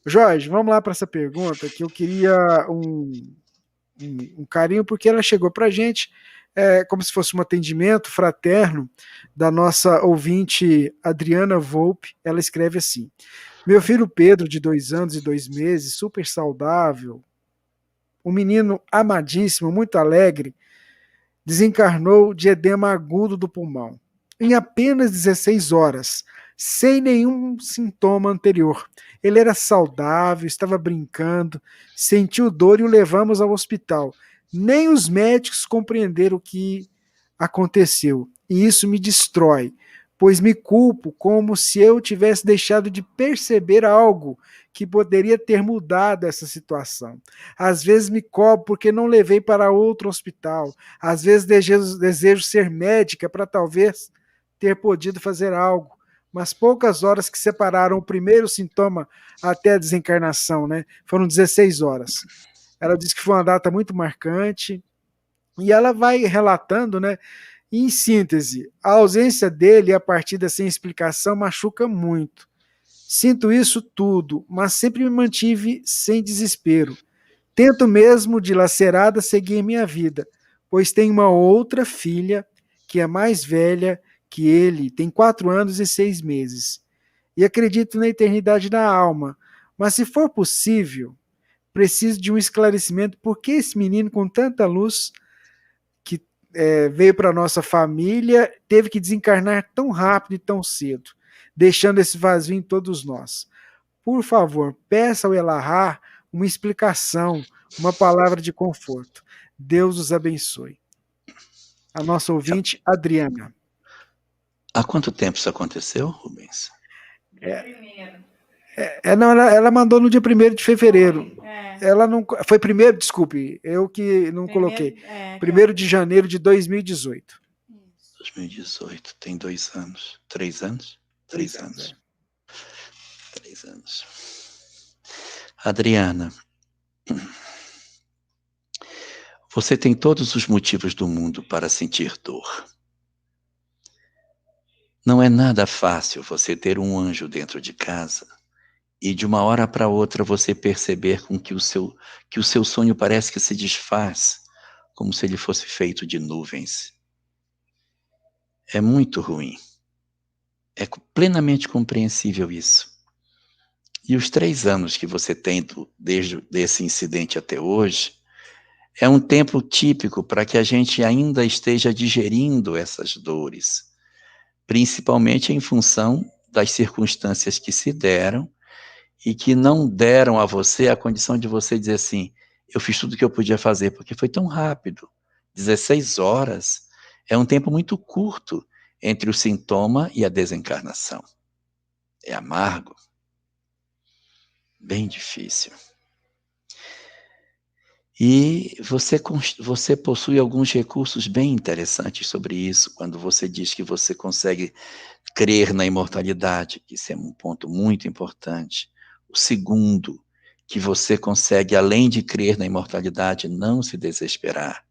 Jorge, vamos lá para essa pergunta que eu queria um carinho, porque ela chegou para a gente como se fosse um atendimento fraterno da nossa ouvinte Adriana Volpe. Ela escreve assim: Meu filho Pedro, de 2 anos e 2 meses, super saudável, um menino amadíssimo, muito alegre, desencarnou de edema agudo do pulmão. Em apenas 16 horas, sem nenhum sintoma anterior. Ele era saudável, estava brincando, sentiu dor e o levamos ao hospital. Nem os médicos compreenderam o que aconteceu. E isso me destrói, pois me culpo como se eu tivesse deixado de perceber algo que poderia ter mudado essa situação. Às vezes me cobro porque não levei para outro hospital. Às vezes desejo ser médica para talvez ter podido fazer algo. Mas poucas horas que separaram o primeiro sintoma até a desencarnação, né? Foram 16 horas. Ela disse que foi uma data muito marcante. E ela vai relatando, né? Em síntese, a ausência dele e a partida sem explicação machuca muito. Sinto isso tudo, mas sempre me mantive sem desespero. Tento mesmo, dilacerada, seguir minha vida, pois tenho uma outra filha que é mais velha que ele, tem 4 anos e 6 meses. E acredito na eternidade da alma. Mas se for possível, preciso de um esclarecimento por que esse menino com tanta luz que veio para nossa família teve que desencarnar tão rápido e tão cedo, deixando esse vazio em todos nós. Por favor, peça ao Elahá uma explicação, uma palavra de conforto. Deus os abençoe. A nossa ouvinte, Adriana. Há quanto tempo isso aconteceu, Rubens? Não, ela mandou no dia 1º de fevereiro. Ela não. Foi primeiro, desculpe, eu que não coloquei. 1º de janeiro de 2018. 2018, tem 2 anos. 3 anos? 3 anos. 3 anos. Adriana, você tem todos os motivos do mundo para sentir dor. Não é nada fácil você ter um anjo dentro de casa e de uma hora para outra você perceber que o seu sonho parece que se desfaz, como se ele fosse feito de nuvens. É muito ruim. É plenamente compreensível isso. E os 3 anos que você tem desde esse incidente até hoje, é um tempo típico para que a gente ainda esteja digerindo essas dores, principalmente em função das circunstâncias que se deram e que não deram a você a condição de você dizer assim, eu fiz tudo o que eu podia fazer, porque foi tão rápido. 16 horas é um tempo muito curto entre o sintoma e a desencarnação. É amargo, bem difícil. E você possui alguns recursos bem interessantes sobre isso, quando você diz que você consegue crer na imortalidade, que isso é um ponto muito importante. O segundo, que você consegue, além de crer na imortalidade, não se desesperar.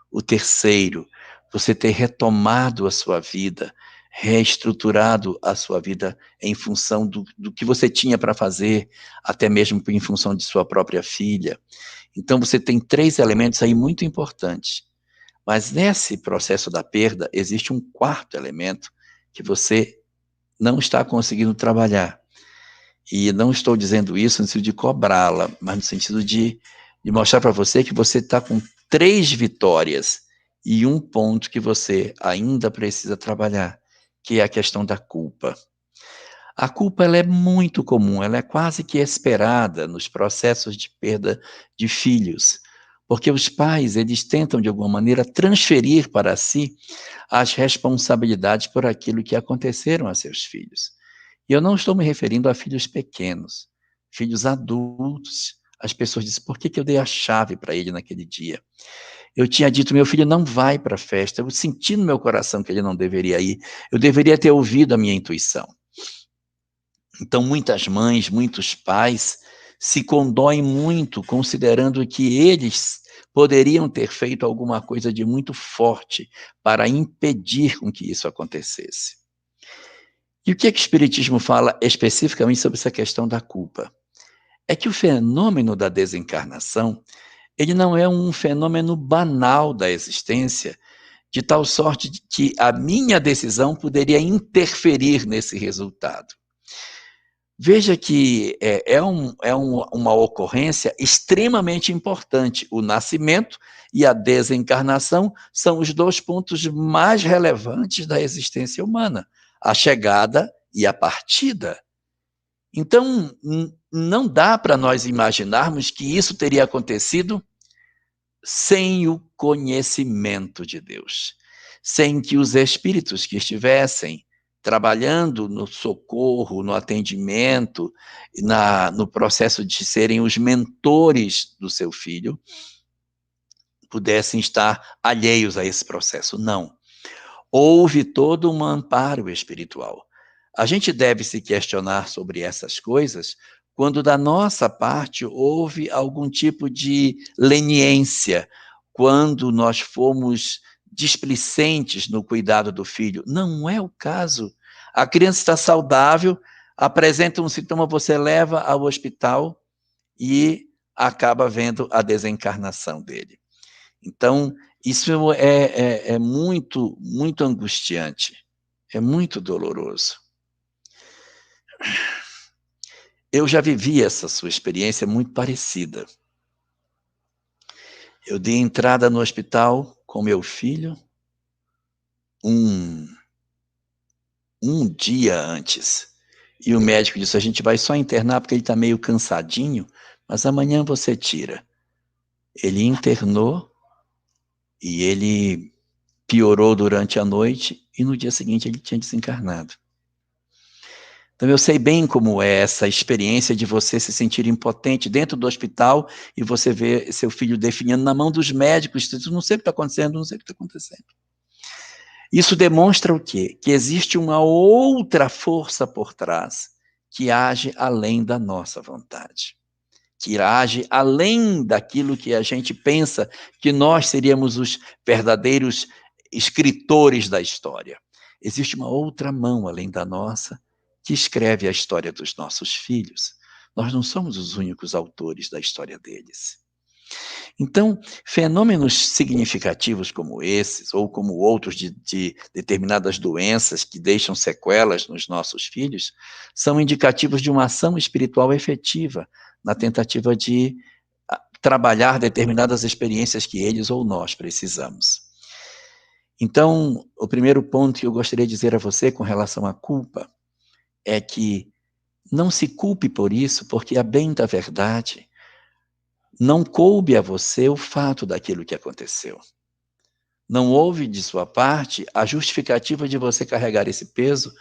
O terceiro, você ter retomado a sua vida, reestruturado a sua vida em função do que você tinha para fazer, até mesmo em função de sua própria filha. Então você tem 3 elementos aí muito importantes. Mas nesse processo da perda, existe um 4º elemento que você não está conseguindo trabalhar. E não estou dizendo isso no sentido de cobrá-la, mas no sentido de mostrar para você que você está com 3 vitórias e um ponto que você ainda precisa trabalhar, que é a questão da culpa. A culpa ela é muito comum, ela é quase que esperada nos processos de perda de filhos, porque os pais eles tentam de alguma maneira transferir para si as responsabilidades por aquilo que aconteceram a seus filhos. E eu não estou me referindo a filhos pequenos, filhos adultos. As pessoas dizem, por que eu dei a chave para ele naquele dia? Eu tinha dito, meu filho não vai para a festa, eu senti no meu coração que ele não deveria ir, eu deveria ter ouvido a minha intuição. Então, muitas mães, muitos pais se condoem muito, considerando que eles poderiam ter feito alguma coisa de muito forte para impedir com que isso acontecesse. E o que o Espiritismo fala especificamente sobre essa questão da culpa? é que o fenômeno da desencarnação, ele não é um fenômeno banal da existência, de tal sorte que a minha decisão poderia interferir nesse resultado. Veja que uma ocorrência extremamente importante. O nascimento e a desencarnação são os dois pontos mais relevantes da existência humana, a chegada e a partida. Então, não dá para nós imaginarmos que isso teria acontecido sem o conhecimento de Deus, sem que os espíritos que estivessem trabalhando no socorro, no atendimento, no processo de serem os mentores do seu filho, pudessem estar alheios a esse processo. Não. Houve todo um amparo espiritual. A gente deve se questionar sobre essas coisas quando da nossa parte houve algum tipo de leniência, quando nós fomos displicentes no cuidado do filho. Não é o caso. A criança está saudável, apresenta um sintoma, você leva ao hospital e acaba vendo a desencarnação dele. Então, isso é muito, muito angustiante, é muito doloroso. Eu já vivi essa sua experiência muito parecida. Eu dei entrada no hospital com meu filho um dia antes. E o médico disse, a gente vai só internar porque ele está meio cansadinho, mas amanhã você tira. Ele internou e ele piorou durante a noite e no dia seguinte ele tinha desencarnado. Então eu sei bem como é essa experiência de você se sentir impotente dentro do hospital e você ver seu filho definhando na mão dos médicos, não sei o que está acontecendo, não sei o que está acontecendo. Isso demonstra o quê? Que existe uma outra força por trás que age além da nossa vontade, que age além daquilo que a gente pensa que nós seríamos os verdadeiros escritores da história. Existe uma outra mão além da nossa que escreve a história dos nossos filhos. Nós não somos os únicos autores da história deles. Então, fenômenos significativos como esses, ou como outros de determinadas doenças que deixam sequelas nos nossos filhos, são indicativos de uma ação espiritual efetiva, na tentativa de trabalhar determinadas experiências que eles ou nós precisamos. Então, o primeiro ponto que eu gostaria de dizer a você com relação à culpa é que não se culpe por isso, porque, a bem da verdade, não coube a você o fato daquilo que aconteceu. Não houve de sua parte a justificativa de você carregar esse peso,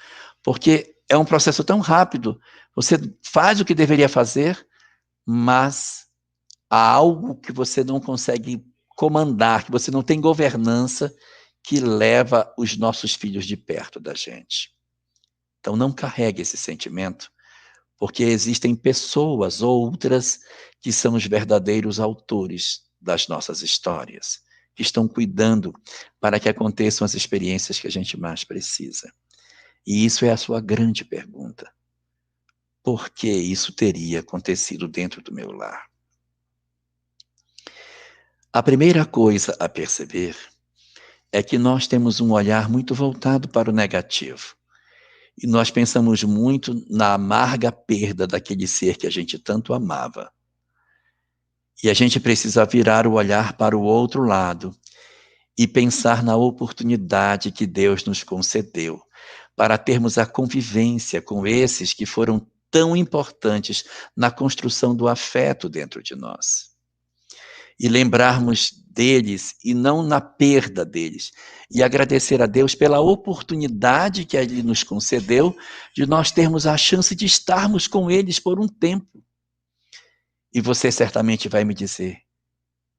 porque é um processo tão rápido. Você faz o que deveria fazer, mas há algo que você não consegue comandar, que você não tem governança, que leva os nossos filhos de perto da gente. Então não carregue esse sentimento, porque existem pessoas outras que são os verdadeiros autores das nossas histórias, que estão cuidando para que aconteçam as experiências que a gente mais precisa. E isso é a sua grande pergunta. Por que isso teria acontecido dentro do meu lar? A primeira coisa a perceber é que nós temos um olhar muito voltado para o negativo. E nós pensamos muito na amarga perda daquele ser que a gente tanto amava. E a gente precisa virar o olhar para o outro lado e pensar na oportunidade que Deus nos concedeu para termos a convivência com esses que foram tão importantes na construção do afeto dentro de nós. E lembrarmos deles e não na perda deles. E agradecer a Deus pela oportunidade que Ele nos concedeu de nós termos a chance de estarmos com eles por um tempo. E você certamente vai me dizer,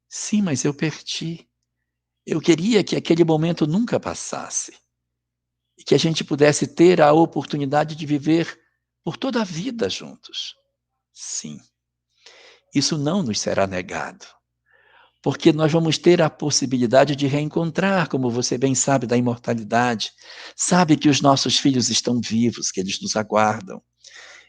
sim, mas eu perdi. Eu queria que aquele momento nunca passasse. E que a gente pudesse ter a oportunidade de viver por toda a vida juntos. Sim. Isso não nos será negado. Porque nós vamos ter a possibilidade de reencontrar, como você bem sabe da imortalidade, sabe que os nossos filhos estão vivos, que eles nos aguardam.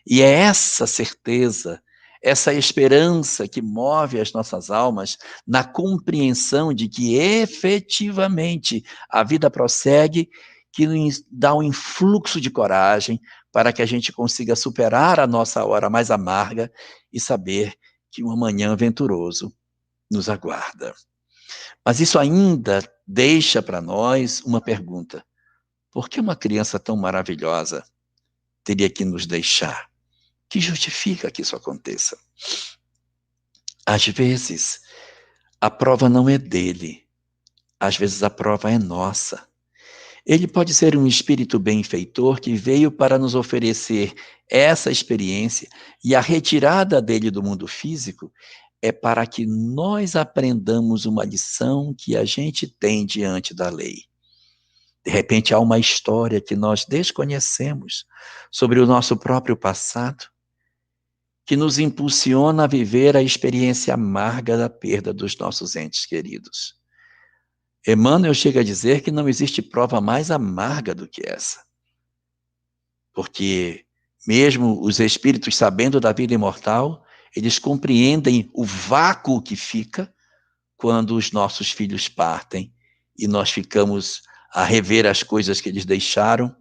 E é essa certeza, essa esperança que move as nossas almas na compreensão de que efetivamente a vida prossegue, que nos dá um influxo de coragem para que a gente consiga superar a nossa hora mais amarga e saber que um amanhã venturoso nos aguarda. Mas isso ainda deixa para nós uma pergunta: por que uma criança tão maravilhosa teria que nos deixar? Que justifica que isso aconteça? Às vezes, a prova não é dele, às vezes a prova é nossa. Ele pode ser um espírito benfeitor que veio para nos oferecer essa experiência, e a retirada dele do mundo físico é para que nós aprendamos uma lição que a gente tem diante da lei. De repente há uma história que nós desconhecemos sobre o nosso próprio passado, que nos impulsiona a viver a experiência amarga da perda dos nossos entes queridos. Emmanuel chega a dizer que não existe prova mais amarga do que essa. Porque mesmo os espíritos, sabendo da vida imortal, eles compreendem o vácuo que fica quando os nossos filhos partem e nós ficamos a rever as coisas que eles deixaram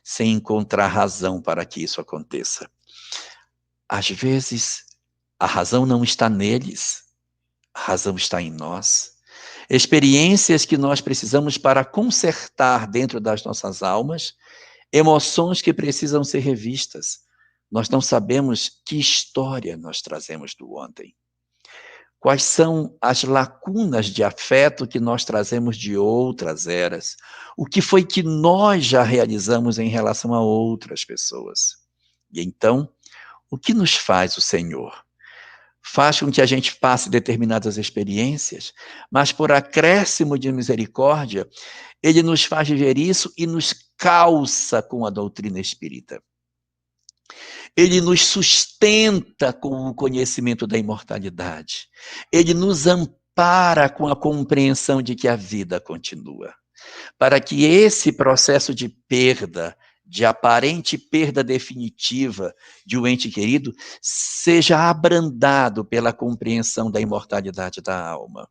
sem encontrar razão para que isso aconteça. Às vezes, a razão não está neles, a razão está em nós. Experiências que nós precisamos para consertar dentro das nossas almas, emoções que precisam ser revistas. Nós não sabemos que história nós trazemos do ontem. Quais são as lacunas de afeto que nós trazemos de outras eras? O que foi que nós já realizamos em relação a outras pessoas? E então, o que nos faz o Senhor? Faz com que a gente passe determinadas experiências, mas por acréscimo de misericórdia, ele nos faz viver isso e nos calça com a doutrina espírita. Ele nos sustenta com o conhecimento da imortalidade. Ele nos ampara com a compreensão de que a vida continua. Para que esse processo de perda, de aparente perda definitiva de um ente querido, seja abrandado pela compreensão da imortalidade da alma.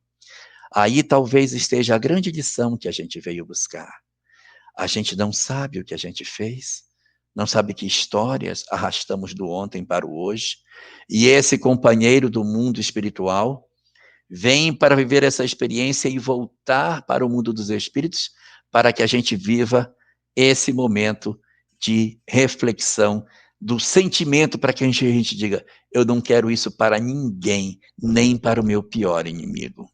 Aí talvez esteja a grande lição que a gente veio buscar. A gente não sabe o que a gente fez, não sabe que histórias arrastamos do ontem para o hoje, e esse companheiro do mundo espiritual vem para viver essa experiência e voltar para o mundo dos espíritos, para que a gente viva esse momento de reflexão, do sentimento, para que a gente diga: eu não quero isso para ninguém, nem para o meu pior inimigo.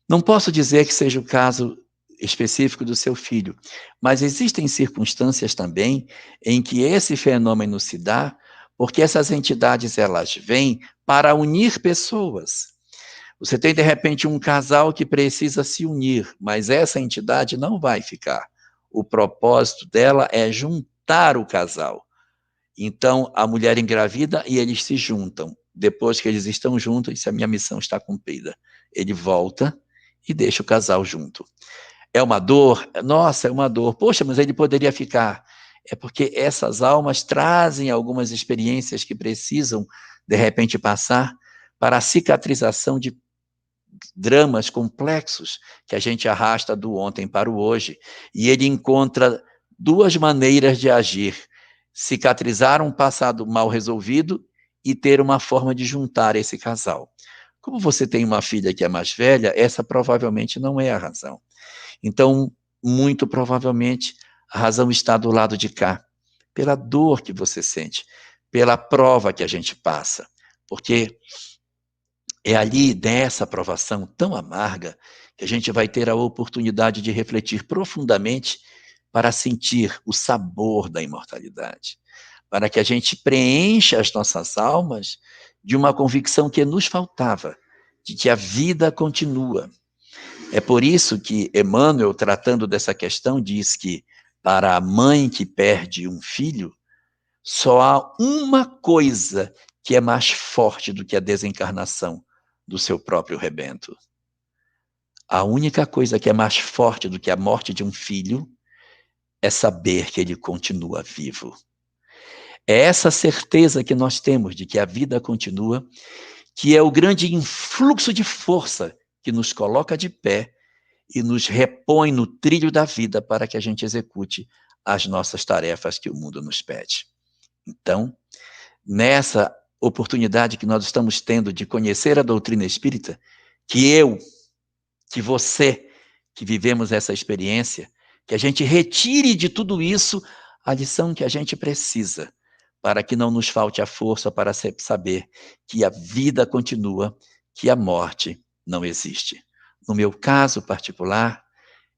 Não posso dizer que seja o caso específico do seu filho, mas existem circunstâncias também em que esse fenômeno se dá, porque essas entidades elas vêm para unir pessoas. Você tem, de repente, um casal que precisa se unir, mas essa entidade não vai ficar. O propósito dela é juntar o casal. Então, a mulher engravida e eles se juntam. Depois que eles estão juntos, a minha missão está cumprida. Ele volta e deixa o casal junto. É uma dor? Nossa, é uma dor. Poxa, mas ele poderia ficar. É porque essas almas trazem algumas experiências que precisam, de repente, passar para a cicatrização de dramas complexos que a gente arrasta do ontem para o hoje. E ele encontra duas maneiras de agir: cicatrizar um passado mal resolvido e ter uma forma de juntar esse casal. Como você tem uma filha que é mais velha, essa provavelmente não é a razão. Então, muito provavelmente, a razão está do lado de cá, pela dor que você sente, pela prova que a gente passa. Porque é ali, dessa provação tão amarga, que a gente vai ter a oportunidade de refletir profundamente para sentir o sabor da imortalidade, para que a gente preencha as nossas almas de uma convicção que nos faltava, de que a vida continua. É por isso que Emmanuel, tratando dessa questão, diz que para a mãe que perde um filho, só há uma coisa que é mais forte do que a desencarnação do seu próprio rebento. A única coisa que é mais forte do que a morte de um filho é saber que ele continua vivo. É essa certeza que nós temos de que a vida continua, que é o grande influxo de força que nos coloca de pé e nos repõe no trilho da vida para que a gente execute as nossas tarefas que o mundo nos pede. Então, nessa oportunidade que nós estamos tendo de conhecer a doutrina espírita, que você, que vivemos essa experiência, que a gente retire de tudo isso a lição que a gente precisa, para que não nos falte a força para saber que a vida continua, que a morte não existe. No meu caso particular,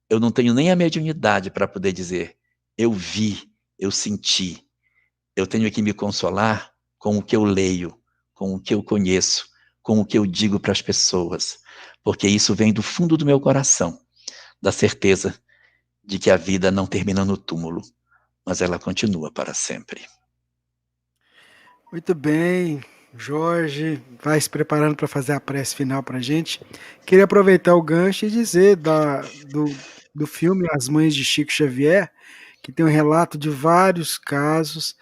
eu não tenho nem a mediunidade para poder dizer, eu vi, eu senti. Eu tenho que me consolar com o que eu leio, com o que eu conheço, com o que eu digo para as pessoas, porque isso vem do fundo do meu coração, da certeza de que a vida não termina no túmulo, mas ela continua para sempre. Muito bem, Jorge, vai se preparando para fazer a prece final para a gente. Queria aproveitar o gancho e dizer do filme As Mães de Chico Xavier, que tem um relato de vários casos,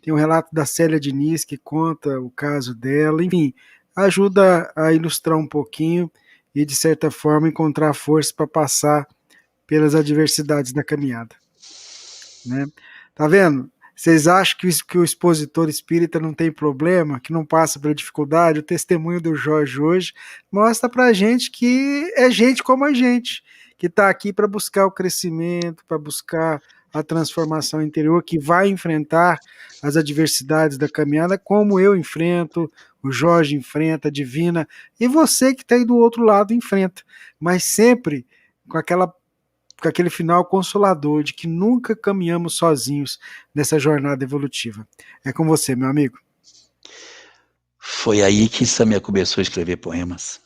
tem um relato da Célia Diniz, que conta o caso dela, enfim, ajuda a ilustrar um pouquinho e, de certa forma, encontrar força para passar pelas adversidades da caminhada, né? Tá vendo? Vocês acham que o expositor espírita não tem problema, que não passa pela dificuldade? O testemunho do Jorge hoje mostra pra gente que é gente como a gente, que está aqui para buscar o crescimento, para buscar a transformação interior, que vai enfrentar as adversidades da caminhada, como eu enfrento, o Jorge enfrenta, a Divina, e você que está aí do outro lado enfrenta, mas sempre com aquele final consolador de que nunca caminhamos sozinhos nessa jornada evolutiva. É com você, meu amigo. Foi aí que Samia começou a escrever poemas.